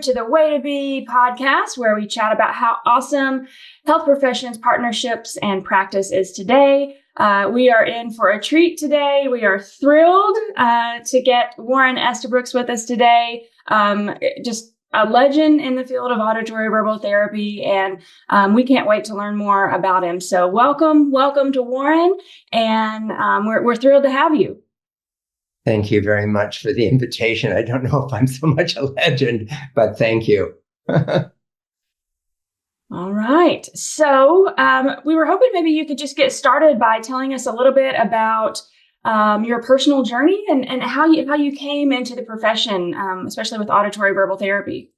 to the Way to Be podcast, where we chat about how awesome health professions, partnerships, and practice is today. We are in for a treat today. We are thrilled to get Warren Estabrooks with us today. Just a legend in the field of auditory verbal therapy, and we can't wait to learn more about him. So welcome to Warren, and we're thrilled to have you. Thank you very much for the invitation. I don't know if I'm so much a legend, but thank you. All right. So we were hoping maybe you could just get started by telling us a little bit about your personal journey and how you came into the profession, especially with auditory verbal therapy.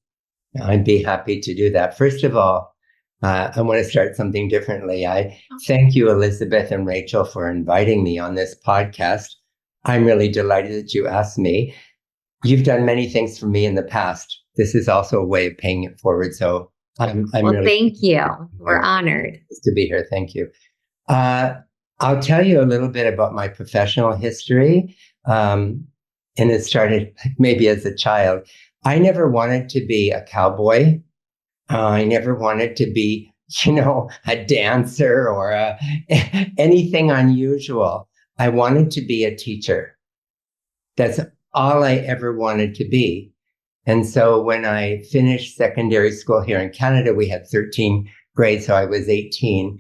I'd be happy to do that. First of all, I want to start something differently. I thank you, Elizabeth and Rachel, for inviting me on this podcast. I'm really delighted that you asked me. You've done many things for me in the past. This is also a way of paying it forward. So I'm really thank you. We're honored to be here. Thank you. I'll tell you a little bit about my professional history. And it started maybe as a child. I never wanted to be a cowboy. I never wanted to be, a dancer or anything unusual. I wanted to be a teacher. That's all I ever wanted to be. And so when I finished secondary school here in Canada, we had 13 grades, so I was 18.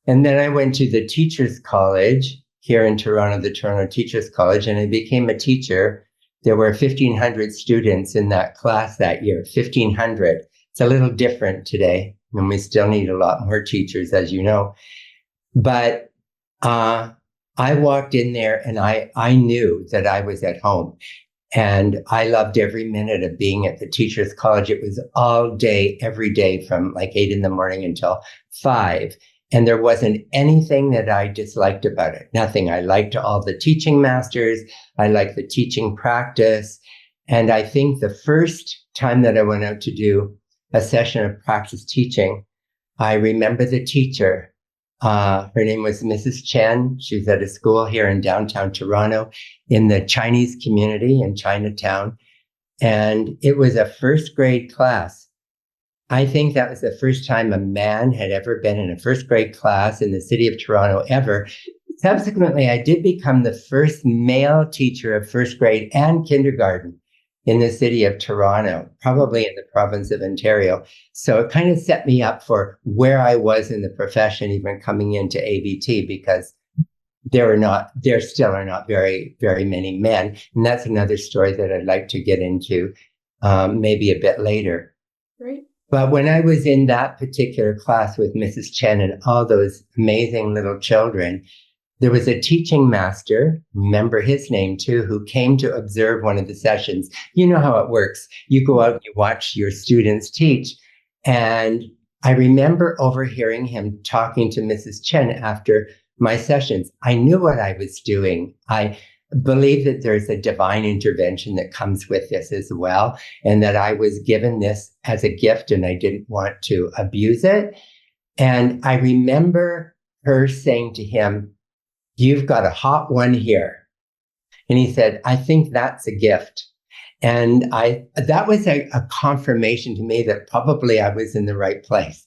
And then I went to the Teachers College here in Toronto, the Toronto Teachers College, and I became a teacher. There were 1,500 students in that class that year, 1,500. It's a little different today, and we still need a lot more teachers, as you know. But I walked in there and I knew that I was at home, and I loved every minute of being at the Teachers College. It was all day, every day from like 8 in the morning until 5. And there wasn't anything that I disliked about it. Nothing. I liked all the teaching masters. I liked the teaching practice. And I think the first time that I went out to do a session of practice teaching, I remember the teacher. Her name was Mrs. Chen. She was at a school here in downtown Toronto in the Chinese community in Chinatown. And it was a first grade class. I think that was the first time a man had ever been in a first grade class in the city of Toronto ever. Subsequently, I did become the first male teacher of first grade and kindergarten in the city of Toronto, probably in the province of Ontario. So it kind of set me up for where I was in the profession, even coming into AVT, because there still are not very, very many men. And that's another story that I'd like to get into maybe a bit later. Great. But when I was in that particular class with Mrs. Chen and all those amazing little children, there was a teaching master, remember his name too, who came to observe one of the sessions. You know how it works. You go out and you watch your students teach. And I remember overhearing him talking to Mrs. Chen after my sessions. I knew what I was doing. I believe that there's a divine intervention that comes with this as well, and that I was given this as a gift and I didn't want to abuse it. And I remember her saying to him, "You've got a hot one here." And he said, "I think that's a gift." And that was a confirmation to me that probably I was in the right place.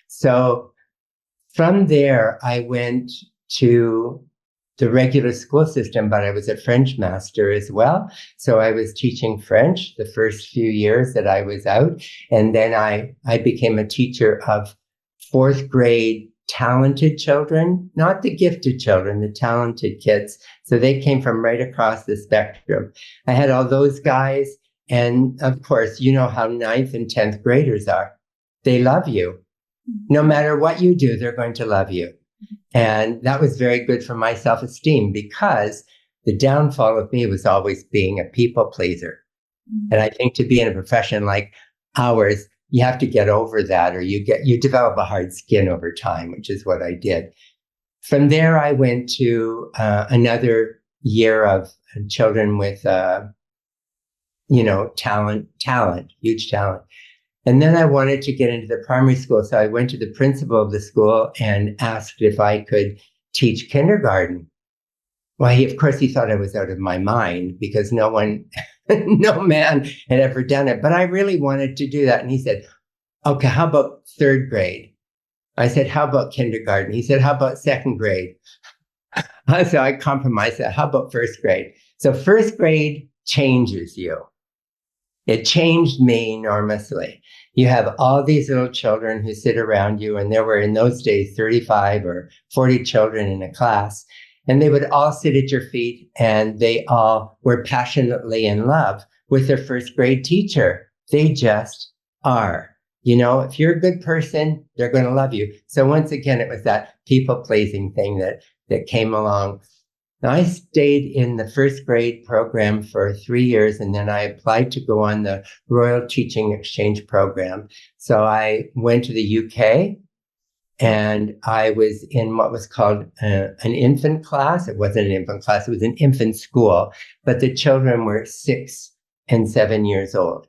So from there, I went to the regular school system, but I was a French master as well. So I was teaching French the first few years that I was out. And then I became a teacher of fourth grade talented children, not the gifted children, the talented kids. So they came from right across the spectrum. I had all those guys. And of course, you know how 9th and 10th graders are. They love you. No matter what you do, they're going to love you. And that was very good for my self-esteem, because the downfall of me was always being a people pleaser. And I think to be in a profession like ours, you have to get over that, or you develop a hard skin over time, which is what I did. From there, I went to another year of children with, talent, huge talent. And then I wanted to get into the primary school. So I went to the principal of the school and asked if I could teach kindergarten. Well, he thought I was out of my mind, because no one No man had ever done it, but I really wanted to do that. And he said, okay, how about third grade? I said, how about kindergarten? He said, how about second grade? So I compromised that. How about first grade? So first grade changes you. It changed me enormously. You have all these little children who sit around you, and there were in those days 35 or 40 children in a class, and they would all sit at your feet, and they all were passionately in love with their first grade teacher. They just are. You know, if you're a good person, they're going to love you. So once again, it was that people-pleasing thing that came along. Now, I stayed in the first grade program for 3 years, and then I applied to go on the Royal Teaching Exchange program. So I went to the UK, and I was in what was called an infant class. It wasn't an infant class, it was an infant school, but the children were 6 and 7 years old.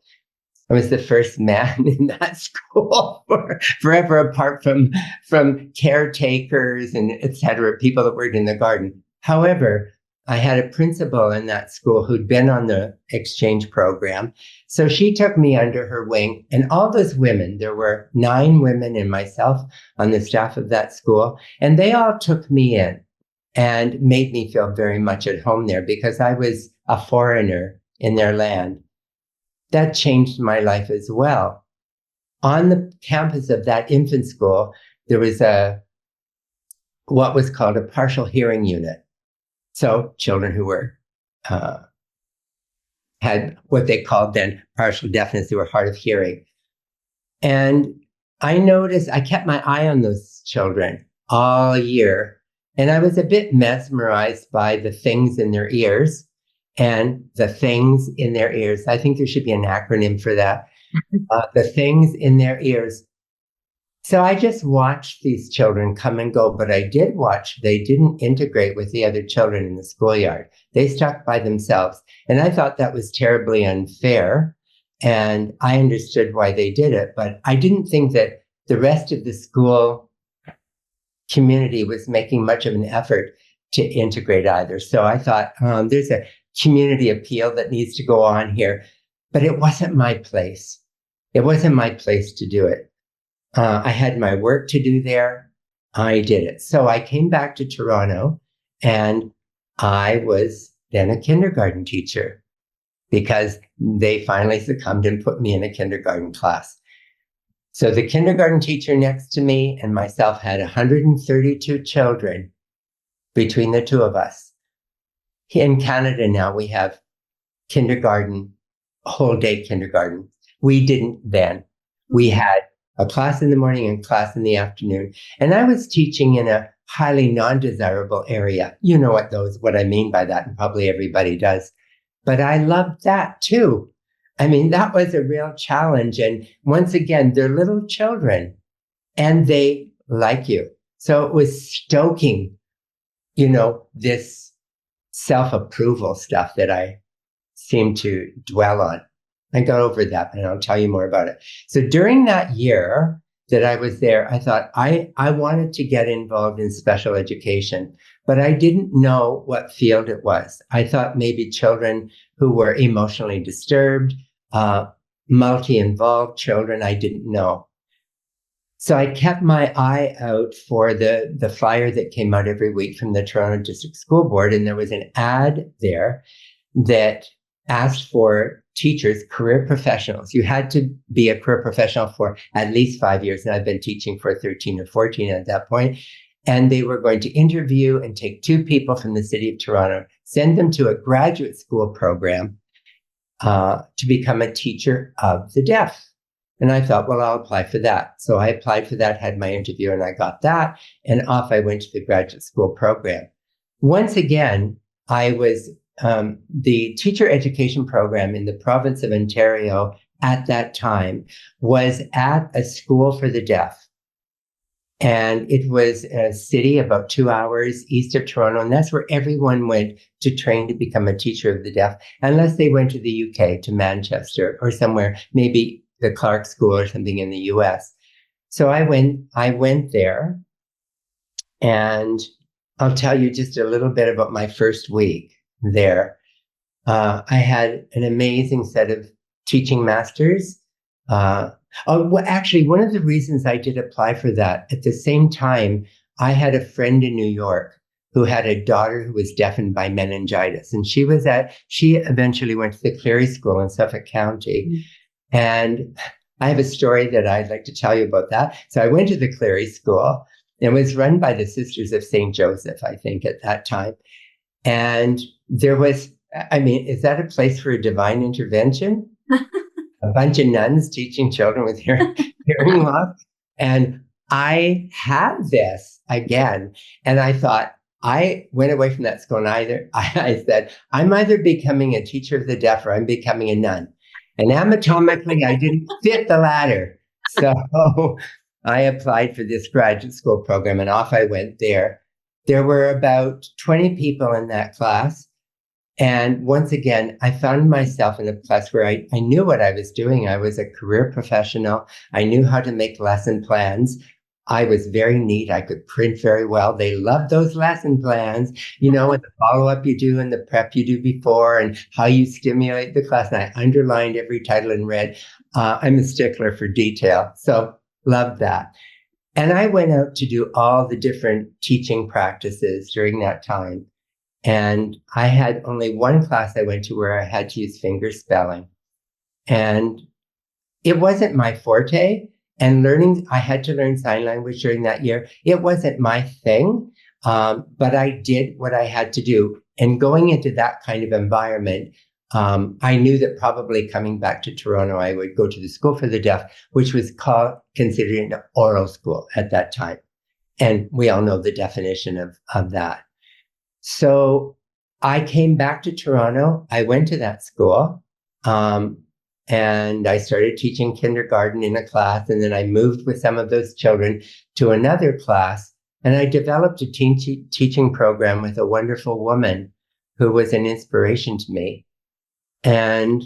I was the first man in that school forever, apart from caretakers and et cetera, people that worked in the garden. However, I had a principal in that school who'd been on the exchange program. So she took me under her wing, and all those women, there were 9 women and myself on the staff of that school, and they all took me in and made me feel very much at home there because I was a foreigner in their land. That changed my life as well. On the campus of that infant school, there was what was called a partial hearing unit. So children who were had what they called then partial deafness, they were hard of hearing. And I noticed, I kept my eye on those children all year, and I was a bit mesmerized by the things in their ears. And the things in their ears, I think there should be an acronym for that. The things in their ears. So I just watched these children come and go, but I did watch, they didn't integrate with the other children in the schoolyard. They stuck by themselves. And I thought that was terribly unfair. And I understood why they did it, but I didn't think that the rest of the school community was making much of an effort to integrate either. So I thought, there's a community appeal that needs to go on here, but it wasn't my place. It wasn't my place to do it. I had my work to do there. I did it. So I came back to Toronto, and I was then a kindergarten teacher because they finally succumbed and put me in a kindergarten class. So the kindergarten teacher next to me and myself had 132 children between the two of us. In Canada now, we have kindergarten, whole day kindergarten. We didn't then. We had a class in the morning and class in the afternoon. And I was teaching in a highly non-desirable area. You know what I mean by that, and probably everybody does. But I loved that too. I mean, that was a real challenge. And once again, they're little children and they like you. So it was stoking, this self-approval stuff that I seem to dwell on. I got over that, and I'll tell you more about it. So during that year that I was there, I thought I wanted to get involved in special education, but I didn't know what field it was. I thought maybe children who were emotionally disturbed, multi-involved children, I didn't know. So I kept my eye out for the flyer that came out every week from the Toronto District School Board. And there was an ad there that asked for teachers, career professionals. You had to be a career professional for at least 5 years. And I've been teaching for 13 or 14 at that point. And they were going to interview and take 2 people from the city of Toronto, send them to a graduate school program to become a teacher of the deaf. And I thought, well, I'll apply for that. So I applied for that, had my interview, and I got that. And off I went to the graduate school program. Once again, I was the teacher education program in the province of Ontario at that time was at a school for the deaf. And it was a city about 2 hours east of Toronto. And that's where everyone went to train to become a teacher of the deaf, unless they went to the UK, to Manchester or somewhere, maybe the Clark School or something in the US. So I went there, and I'll tell you just a little bit about my first week there. I had an amazing set of teaching masters. Well, actually, one of the reasons I did apply for that, at the same time, I had a friend in New York who had a daughter who was deafened by meningitis. And she eventually went to the Cleary School in Suffolk County. Mm-hmm. And I have a story that I'd like to tell you about that. So I went to the Cleary School. It was run by the Sisters of St. Joseph, I think, at that time. And there was, is that a place for a divine intervention? A bunch of nuns teaching children with hearing loss. And I had this again. And I thought, I went away from that school and I said, I'm either becoming a teacher of the deaf or I'm becoming a nun. And anatomically, I didn't fit the latter. So I applied for this graduate school program and off I went there. There were about 20 people in that class. And once again, I found myself in a place where I knew what I was doing. I was a career professional. I knew how to make lesson plans. I was very neat. I could print very well. They loved those lesson plans, and the follow-up you do and the prep you do before and how you stimulate the class. And I underlined every title in red. I'm a stickler for detail. So loved that. And I went out to do all the different teaching practices during that time. And I had only one class I went to where I had to use finger spelling. And it wasn't my forte. And I had to learn sign language during that year. It wasn't my thing, but I did what I had to do. And going into that kind of environment, I knew that probably coming back to Toronto, I would go to the School for the Deaf, which was considered an oral school at that time. And we all know the definition of that. So I came back to Toronto. I went to that school. And I started teaching kindergarten in a class. And then I moved with some of those children to another class. And I developed a teaching program with a wonderful woman who was an inspiration to me. And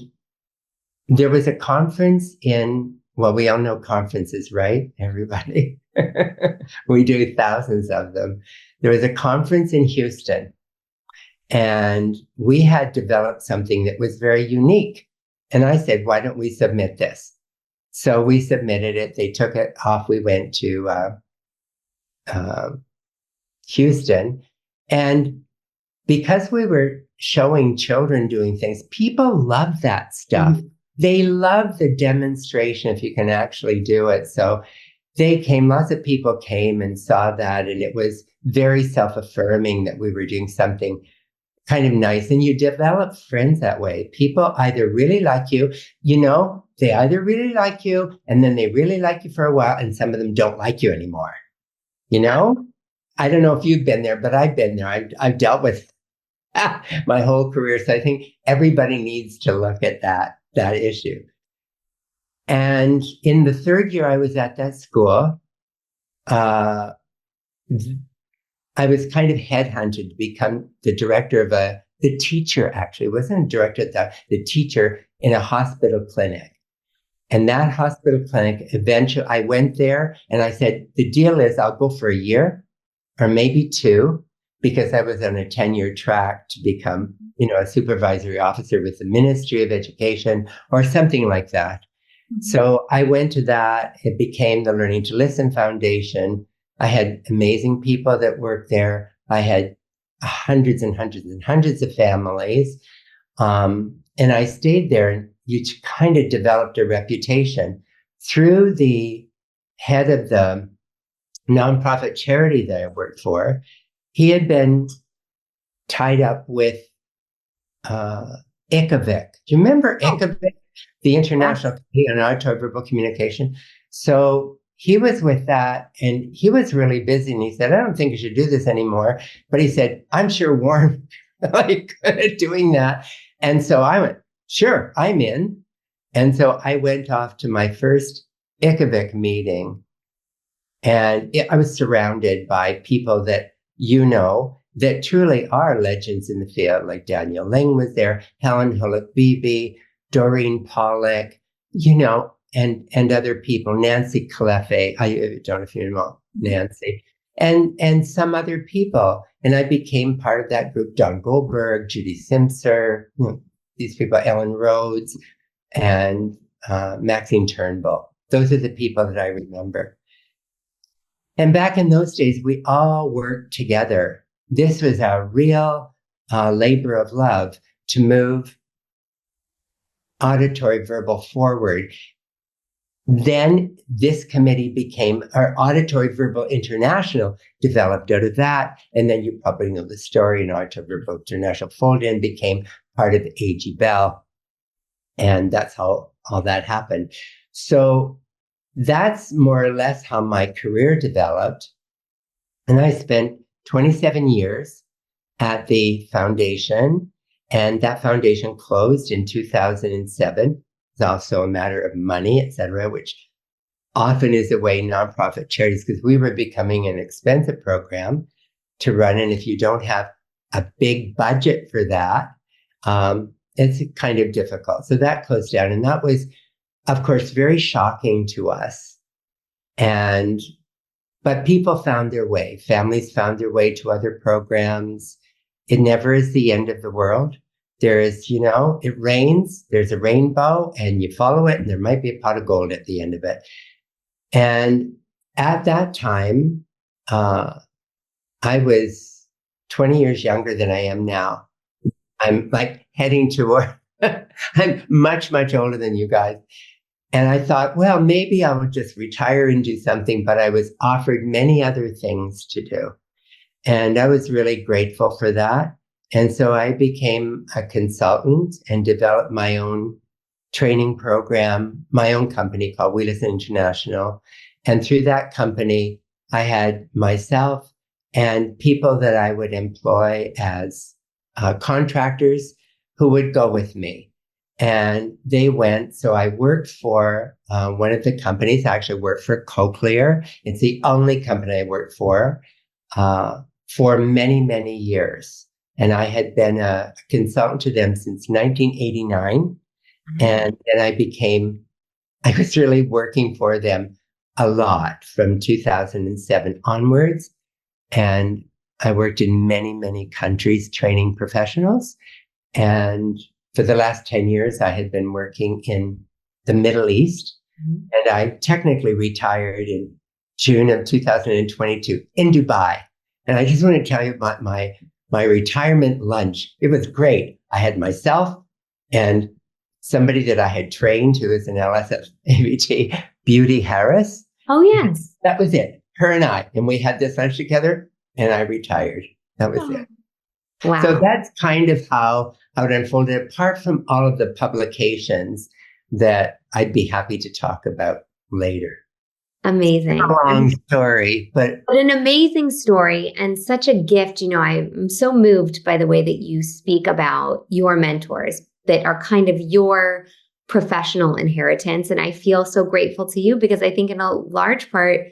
there was a conference we all know conferences, right? Everybody. We do thousands of them. There was a conference in Houston. And we had developed something that was very unique. And I said, why don't we submit this? So we submitted it. They took it off. We went to Houston. And because we were showing children doing things, people love that stuff. Mm-hmm. They love the demonstration if you can actually do it. So lots of people came and saw that. And it was very self-affirming that we were doing something kind of nice. And you develop friends that way. People either really like you, they either really like you and then they really like you for a while and some of them don't like you anymore. I don't know if you've been there, but I've been there. I've dealt with my whole career. So I think everybody needs to look at that issue. And in the third year I was at that school, I was kind of headhunted to become the director of the teacher, actually. It wasn't a director, the teacher in a hospital clinic. And that hospital clinic, eventually, I went there and I said, the deal is I'll go for a year or maybe 2, because I was on a 10-year track to become, a supervisory officer with the Ministry of Education or something like that. Mm-hmm. So I went to that. It became the Learning to Listen Foundation. I had amazing people that worked there. I had hundreds and hundreds and hundreds of families. And I stayed there, and you kind of developed a reputation through the head of the nonprofit charity that I worked for. He had been tied up with ICAVIC. Do you remember ICAVIC, the International Committee on Auditory Verbal Communication? So he was with that and he was really busy and he said, I don't think you should do this anymore. But he said, I'm sure Warren like good at doing that. And so I went, sure, I'm in. And so I went off to my first ICAVIC meeting and I was surrounded by people that that truly are legends in the field. Like Daniel Ling was there, Helen Hullock-Beebe, Doreen Pollock, and other people, Nancy Cleffe, I don't know if you know Nancy, and some other people. And I became part of that group, Don Goldberg, Judy Simpson, these people, Ellen Rhodes and Maxine Turnbull. Those are the people that I remember. And back in those days, we all worked together. This was a real labor of love to move auditory verbal forward. Then this committee became, our Auditory Verbal International developed out of that. And then you probably know the story, Auditory Verbal International folded in, became part of A.G. Bell. And that's how all that happened. So that's more or less how my career developed. And I spent 27 years at the foundation, and that foundation closed in 2007. It's also a matter of money, et cetera, which often is the way nonprofit charities, because we were becoming an expensive program to run. And if you don't have a big budget for that, it's kind of difficult. So that closed down. And that was, of course, very shocking to us. But people found their way. Families found their way to other programs. It never is the end of the world. There is, it rains, there's a rainbow, and you follow it, and there might be a pot of gold at the end of it. And at that time, I was 20 years younger than I am now. I'm like heading toward, I'm much, much older than you guys. And I thought, well, maybe I would just retire and do something, but I was offered many other things to do. And I was really grateful for that. And so I became a consultant and developed my own training program, my own company called We Listen International. And through that company, I had myself and people that I would employ as contractors who would go with me. And they went, so I worked for one of the companies. I actually worked for Cochlear. It's the only company I worked for many, many years. And I had been a consultant to them since 1989. Mm-hmm. And then I was really working for them a lot from 2007 onwards. And I worked in many, many countries training professionals. And for the last 10 years, I had been working in the Middle East. Mm-hmm. And I technically retired in June of 2022 in Dubai. And I just want to tell you about my retirement lunch. It was great. I had myself and somebody that I had trained who is an LSF AVT, Beauty Harris. Oh, yes. That was it. Her and I. And we had this lunch together and I retired. That was it. Wow. So that's kind of how it unfolded, apart from all of the publications that I'd be happy to talk about later. Amazing. It's a long story, but an amazing story and such a gift. I'm so moved by the way that you speak about your mentors that are kind of your professional inheritance. And I feel so grateful to you because I think in a large part,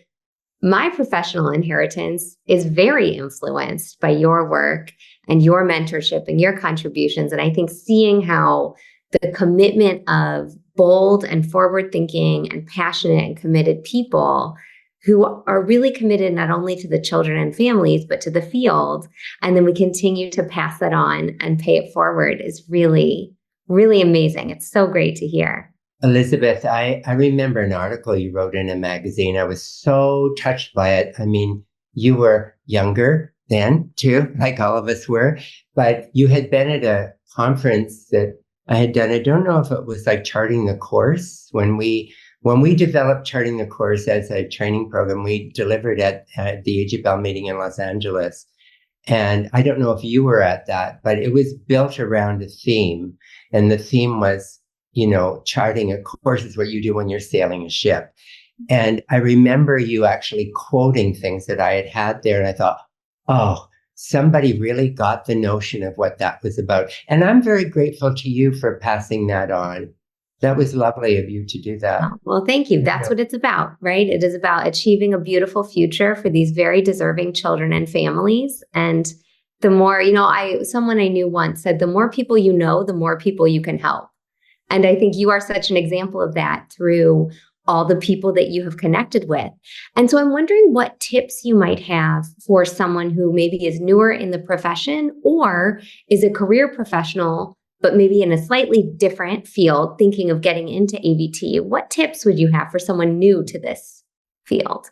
my professional inheritance is very influenced by your work and your mentorship and your contributions. And I think seeing how the commitment of bold and forward-thinking and passionate and committed people who are really committed not only to the children and families, but to the field. And then we continue to pass that on and pay it forward is really, really amazing. It's so great to hear. Elizabeth, I remember an article you wrote in a magazine. I was so touched by it. I mean, you were younger then too, like all of us were, but you had been at a conference that I had done. I don't know if it was like Charting the Course. When we developed Charting the Course as a training program, we delivered at the A.G. Bell meeting in Los Angeles. And I don't know if you were at that, but it was built around a theme. And the theme was, charting a course is what you do when you're sailing a ship. And I remember you actually quoting things that I had there. And I thought, oh, somebody really got the notion of what that was about. And I'm very grateful to you for passing that on. That was lovely of you to do that. Oh, well, thank you. That's what it's about, right? It is about achieving a beautiful future for these very deserving children and families. And the more, someone I knew once said, the more people you know, the more people you can help. And I think you are such an example of that through all the people that you have connected with. And so I'm wondering what tips you might have for someone who maybe is newer in the profession or is a career professional but maybe in a slightly different field, thinking of getting into AVT, what tips would you have for someone new to this field?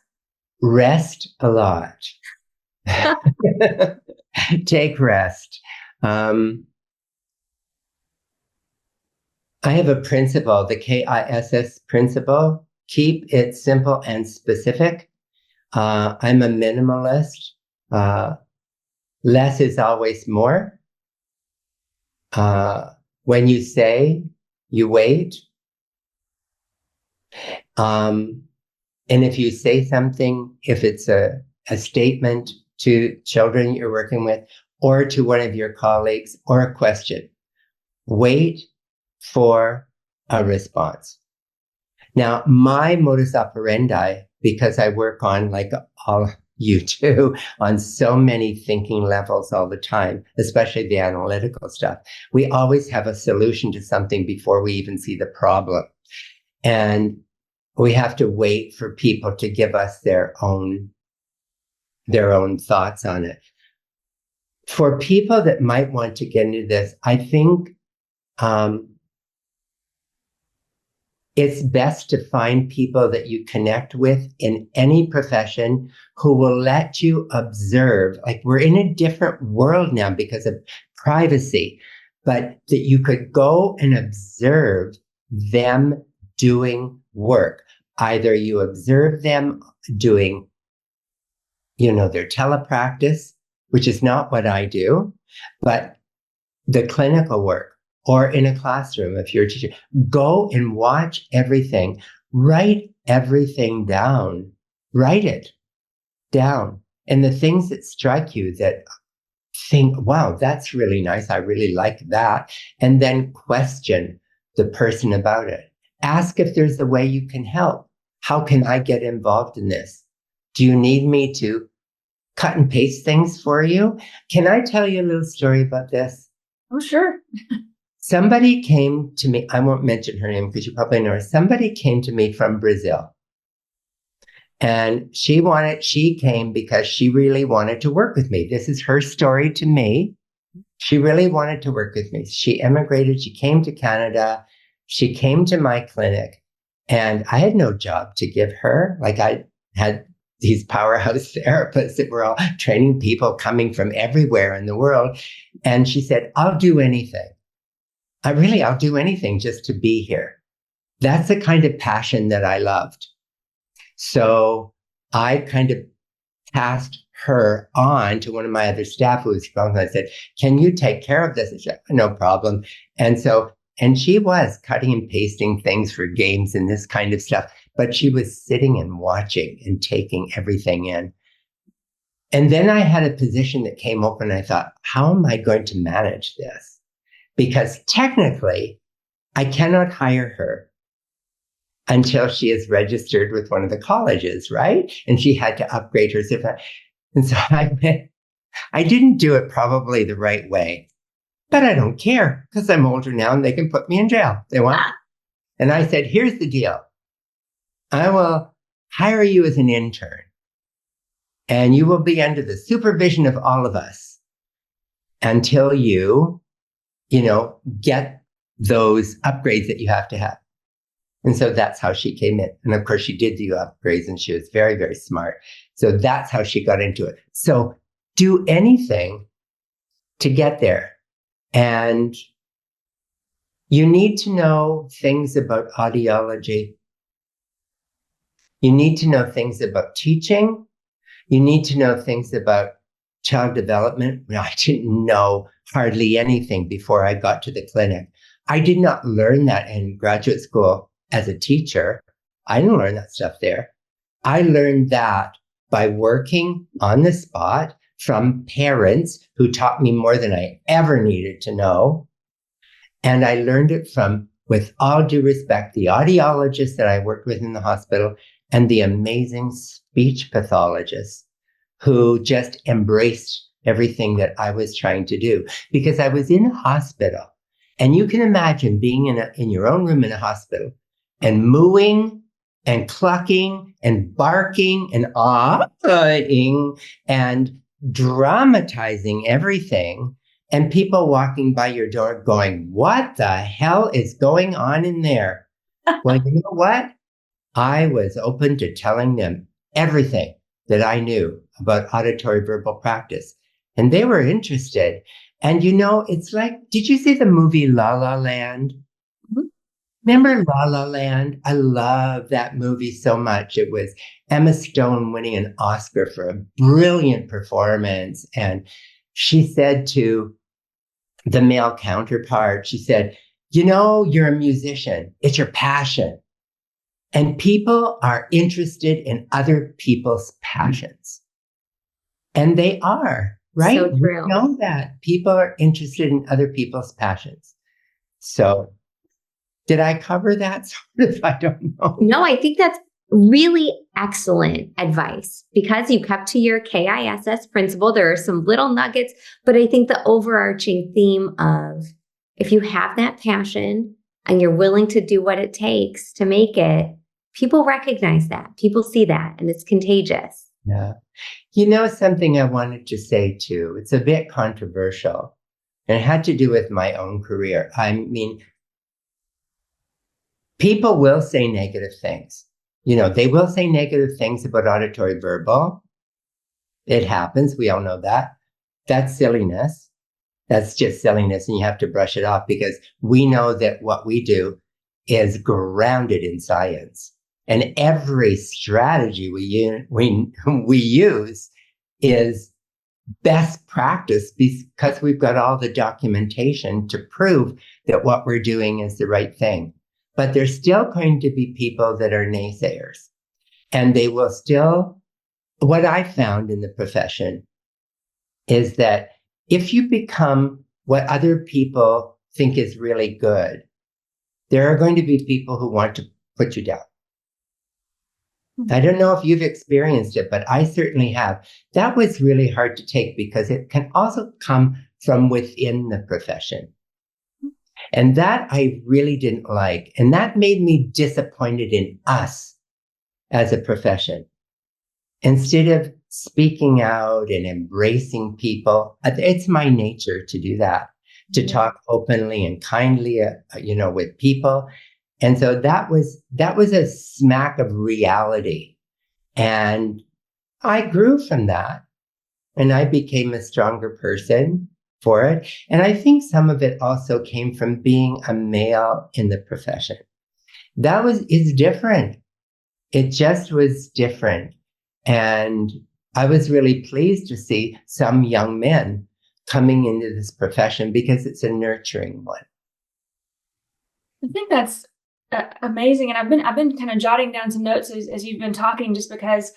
Rest a lot. Take rest. I have a principle, the KISS principle. Keep it simple and specific. I'm a minimalist. Less is always more. When you say, you wait. And if you say something, if it's a statement to children you're working with, or to one of your colleagues, or a question, wait for a response. Now, my modus operandi, because I work on, like all you do, on so many thinking levels all the time, especially the analytical stuff, we always have a solution to something before we even see the problem. And we have to wait for people to give us their own thoughts on it. For people that might want to get into this, I think it's best to find people that you connect with in any profession who will let you observe. Like, we're in a different world now because of privacy, but that you could go and observe them doing work. Either you observe them doing, their telepractice, which is not what I do, but the clinical work, or in a classroom, if you're a teacher, go and watch everything, write everything down, write it down. And the things that strike you that think, wow, that's really nice. I really like that. And then question the person about it. Ask if there's a way you can help. How can I get involved in this? Do you need me to cut and paste things for you? Can I tell you a little story about this? Oh, sure. Somebody came to me, I won't mention her name because you probably know her. Somebody came to me from Brazil. And she came because she really wanted to work with me. This is her story to me. She really wanted to work with me. She immigrated, she came to Canada, she came to my clinic, and I had no job to give her. Like, I had these powerhouse therapists that were all training people coming from everywhere in the world. And she said, I'll do anything. I'll do anything just to be here. That's the kind of passion that I loved. So I kind of passed her on to one of my other staff who was from, and I said, can you take care of this? And she said, no problem. And she was cutting and pasting things for games and this kind of stuff, but she was sitting and watching and taking everything in. And then I had a position that came open, and I thought, how am I going to manage this? Because technically, I cannot hire her until she is registered with one of the colleges, right? And she had to upgrade her certificate. And so I didn't do it probably the right way, but I don't care because I'm older now and they can put me in jail. They want. And I said, here's the deal. I will hire you as an intern, and you will be under the supervision of all of us until you get those upgrades that you have to have. And so that's how she came in. And of course, she did do upgrades, and she was very, very smart. So that's how she got into it. So do anything to get there. And you need to know things about audiology. You need to know things about teaching. You need to know things about child development. I didn't know hardly anything before I got to the clinic. I did not learn that in graduate school as a teacher. I didn't learn that stuff there. I learned that by working on the spot from parents who taught me more than I ever needed to know. And I learned it from, with all due respect, the audiologists that I worked with in the hospital and the amazing speech pathologists who just embraced everything that I was trying to do. Because I was in a hospital, and you can imagine being in your own room in a hospital and mooing and clucking and barking and ah-ing and dramatizing everything and people walking by your door going, what the hell is going on in there? Well, you know what? I was open to telling them everything that I knew about auditory verbal practice. And they were interested. And it's like, did you see the movie La La Land? Mhm. Remember La La Land? I love that movie so much. It was Emma Stone winning an Oscar for a brilliant performance. And she said to the male counterpart, she said, you're a musician. It's your passion. And people are interested in other people's passions. And they are, right? So true. We know that people are interested in other people's passions. So did I cover that sort of? I don't know. No, I think that's really excellent advice because you kept to your KISS principle. There are some little nuggets, but I think the overarching theme of if you have that passion and you're willing to do what it takes to make it, people recognize that. People see that, and it's contagious. Yeah. Something I wanted to say too, it's a bit controversial, and it had to do with my own career. I mean, people will say negative things. They will say negative things about auditory verbal. It happens. We all know that. That's silliness. That's just silliness, and you have to brush it off because we know that what we do is grounded in science. And every strategy we use is best practice because we've got all the documentation to prove that what we're doing is the right thing. But there's still going to be people that are naysayers. And they will still, what I found in the profession is that if you become what other people think is really good, there are going to be people who want to put you down. I don't know if you've experienced it, but I certainly have. That was really hard to take because it can also come from within the profession. And that I really didn't like. And that made me disappointed in us as a profession. Instead of speaking out and embracing people, it's my nature to do that, to talk openly and kindly, with people. And so that was a smack of reality. And I grew from that, and I became a stronger person for it. And I think some of it also came from being a male in the profession. It's different. It just was different. And I was really pleased to see some young men coming into this profession because it's a nurturing one. I think that's amazing. And I've been kind of jotting down some notes as you've been talking, just because,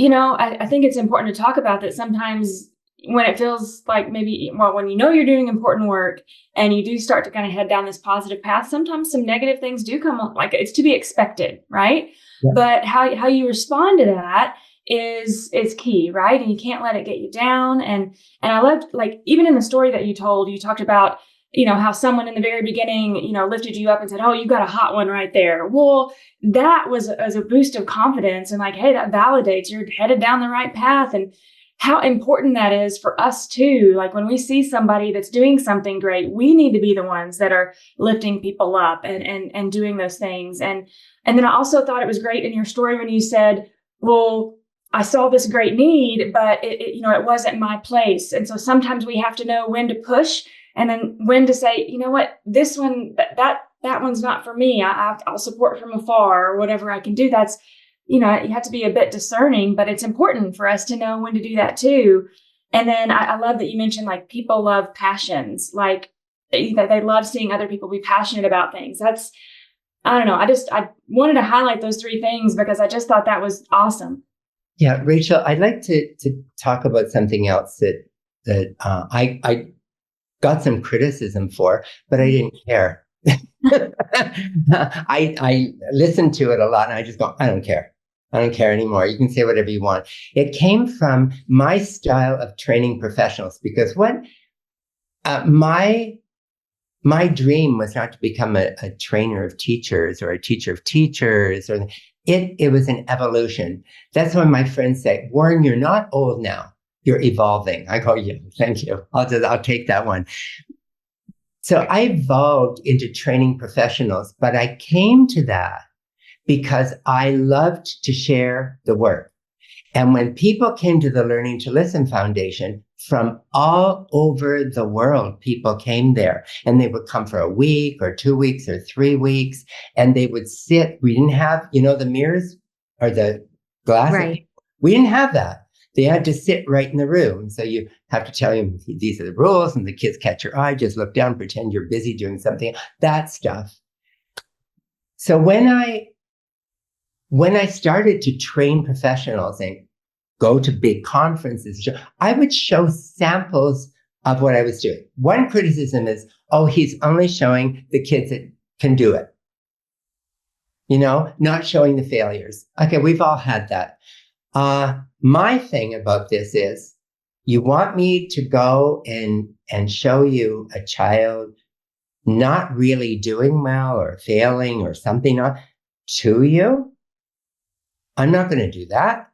I think it's important to talk about that sometimes when it feels like when you're doing important work and you do start to kind of head down this positive path, sometimes some negative things do come on, like it's to be expected, right? Yeah. But how you respond to that is key, right? And you can't let it get you down. And I loved, like, even in the story that you told, you talked about, how someone in the very beginning, lifted you up and said, "Oh, you got a hot one right there." Well, that was as a boost of confidence and like, hey, that validates you're headed down the right path. And how important that is for us too. Like when we see somebody that's doing something great, we need to be the ones that are lifting people up and doing those things. And then I also thought it was great in your story when you said, well, I saw this great need, but it wasn't my place. And so sometimes we have to know when to push and then when to say, you know what, this one, that one's not for me. I'll support from afar or whatever I can do. That's, you have to be a bit discerning, but it's important for us to know when to do that too. And then I love that you mentioned, like, people love passions, like that they love seeing other people be passionate about things. That's, I don't know. I wanted to highlight those three things because I just thought that was awesome. Yeah, Rachel, I'd like to talk about something else that I got some criticism for, but I didn't care. I listened to it a lot and I just go, I don't care. I don't care anymore. You can say whatever you want. It came from my style of training professionals because my dream was not to become a trainer of teachers or a teacher of teachers. It was an evolution. That's when my friends say, Warren, you're not old now. you're evolving. I go, yeah, thank you. I'll take that one. So I evolved into training professionals, but I came to that because I loved to share the work. And when people came to the Learning to Listen Foundation from all over the world, people came there and they would come for a week or 2 weeks or 3 weeks, and they would sit. We didn't have, the mirrors or the glasses. Right. We didn't have that. They had to sit right in the room. So you have to tell them, these are the rules, and the kids catch your eye, just look down, pretend you're busy doing something, that stuff. So when I started to train professionals and go to big conferences, I would show samples of what I was doing. One criticism is, he's only showing the kids that can do it. Not showing the failures. Okay, we've all had that. My thing about this is, you want me to go and show you a child not really doing well or failing or something to you? I'm not going to do that.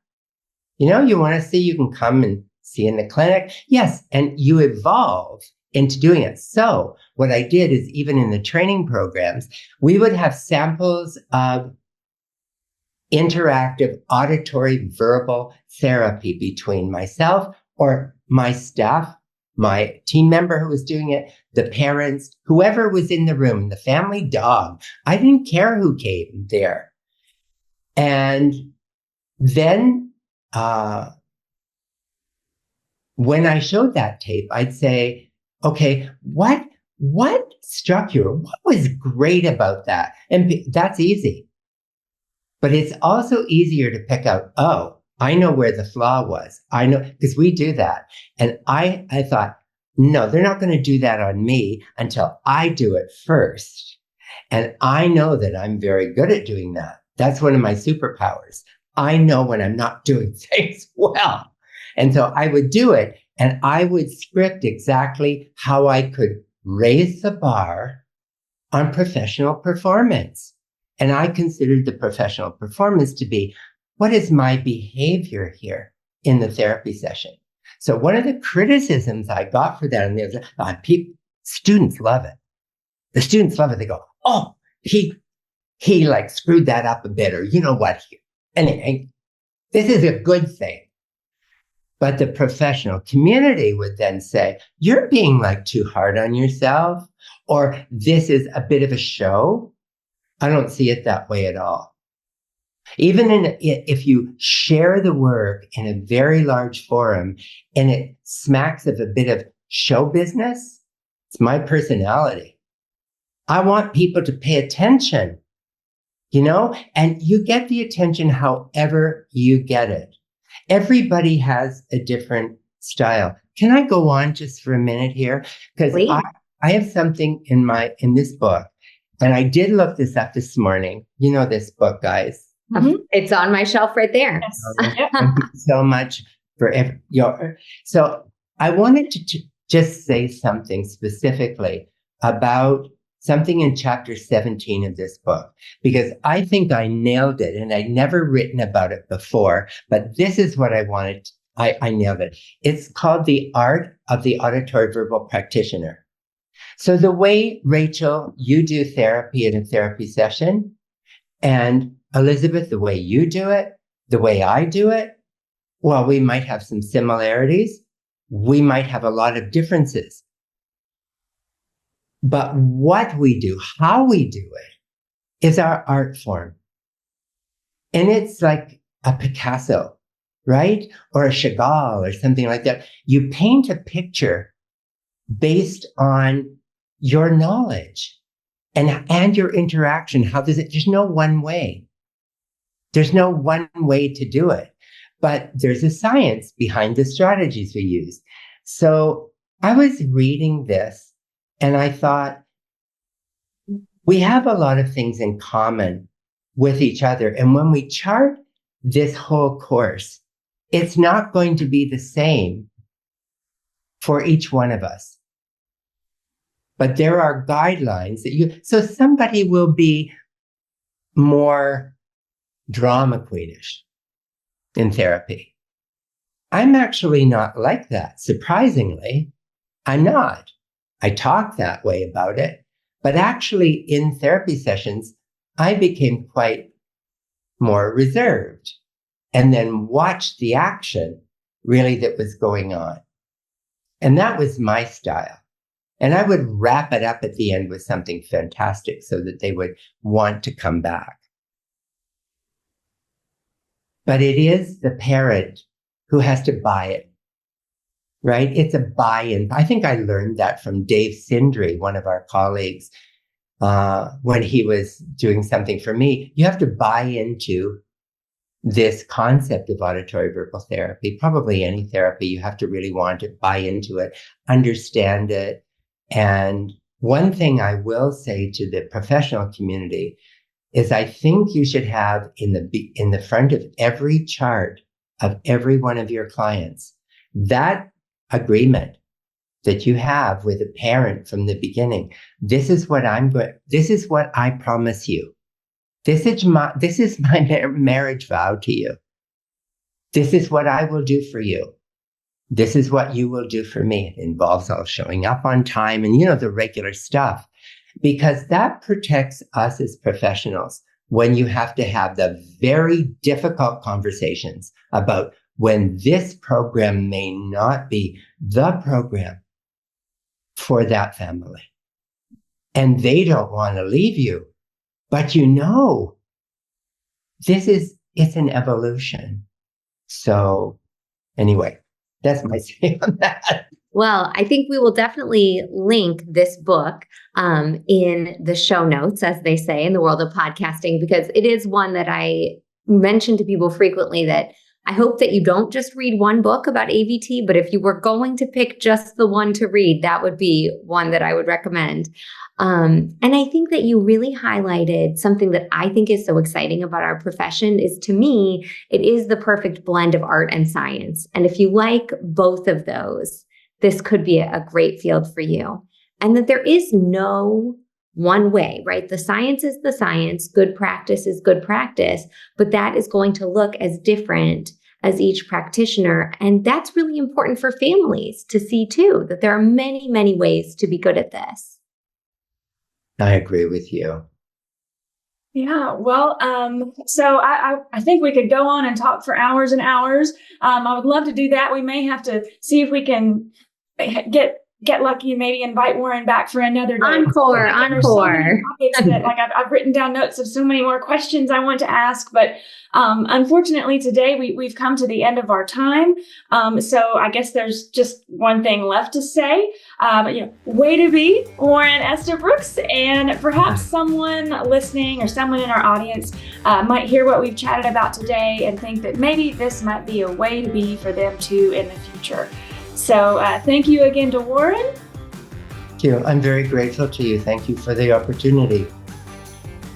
You want to see, you can come and see in the clinic. Yes, and you evolve into doing it. So what I did is, even in the training programs, we would have samples of interactive auditory verbal therapy between myself or my staff, my team member who was doing it, the parents, whoever was in the room, the family dog. I didn't care who came there. And then when I showed that tape, I'd say, okay, what struck you? What was great about that? And that's easy. But it's also easier to pick out, I know where the flaw was. I know, because we do that. And I thought, no, they're not going to do that on me until I do it first. And I know that I'm very good at doing that. That's one of my superpowers. I know when I'm not doing things well. And so I would do it, and I would script exactly how I could raise the bar on professional performance. And I considered the professional performance to be, what is my behavior here in the therapy session? So one of the criticisms I got for that, and there's students love it. The students love it. They go, he like screwed that up a bit, or you know what? Anyway, this is a good thing. But the professional community would then say, you're being like too hard on yourself, or this is a bit of a show. I don't see it that way at all. Even if you share the work in a very large forum and it smacks of a bit of show business, it's my personality. I want people to pay attention, and you get the attention however you get it. Everybody has a different style. Can I go on just for a minute here? Because I have something in this book. And I did look this up this morning. You know this book, guys. Mm-hmm. It's on my shelf right there. Yes. Thank you so much for So I wanted to just say something specifically about something in chapter 17 of this book, because I think I nailed it, and I'd never written about it before, but this is what I wanted. I nailed it. It's called The Art of the Auditory Verbal Practitioner. So the way, Rachel, you do therapy in a therapy session, and Elizabeth, the way you do it, the way I do it, well, we might have some similarities. We might have a lot of differences. But what we do, how we do it, is our art form. And it's like a Picasso, right? Or a Chagall or something like that. You paint a picture based on your knowledge and your interaction. There's no one way. There's no one way to do it, but there's a science behind the strategies we use. So I was reading this and I thought, we have a lot of things in common with each other. And when we chart this whole course, it's not going to be the same for each one of us. But there are guidelines so somebody will be more drama queenish in therapy. I'm actually not like that. Surprisingly, I'm not. I talk that way about it. But actually, in therapy sessions, I became quite more reserved and then watched the action really that was going on. And that was my style. And I would wrap it up at the end with something fantastic so that they would want to come back. But it is the parent who has to buy it, right? It's a buy-in. I think I learned that from Dave Sindri, one of our colleagues, when he was doing something for me. You have to buy into this concept of auditory verbal therapy. Probably any therapy, you have to really want to buy into it, understand it. And one thing I will say to the professional community is I think you should have in the front of every chart of every one of your clients that agreement that you have with a parent from the beginning. This is what I promise you. This is my marriage vow to you. This is what I will do for you. This is what you will do for me. It involves all showing up on time and, the regular stuff, because that protects us as professionals when you have to have the very difficult conversations about when this program may not be the program for that family. And they don't want to leave you. But it's an evolution. So anyway, that's my say on that. Well, I think we will definitely link this book in the show notes, as they say in the world of podcasting, because it is one that I mention to people frequently that I hope that you don't just read one book about AVT, but if you were going to pick just the one to read, that would be one that I would recommend. And I think that you really highlighted something that I think is so exciting about our profession is, to me, it is the perfect blend of art and science. And if you like both of those, this could be a great field for you. And that there is no one way, right? The science is the science, good practice is good practice, but that is going to look as different as each practitioner. And that's really important for families to see too, that there are many, many ways to be good at this. I agree with you. Yeah, well, so I think we could go on and talk for hours and hours. I would love to do that. We may have to see if we can get lucky and maybe invite Warren back for another day. Encore. So many topics that I've written down notes of so many more questions I want to ask, but unfortunately today we've come to the end of our time. So I guess there's just one thing left to say. Way to be Warren Estabrooks, and perhaps someone listening or someone in our audience might hear what we've chatted about today and think that maybe this might be a way to be for them too in the future. So thank you again to Warren. Thank you. I'm very grateful to you. Thank you for the opportunity.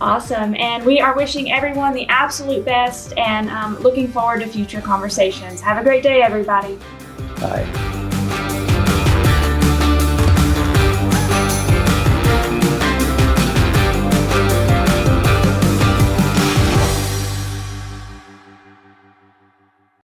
Awesome. And we are wishing everyone the absolute best and looking forward to future conversations. Have a great day, everybody. Bye.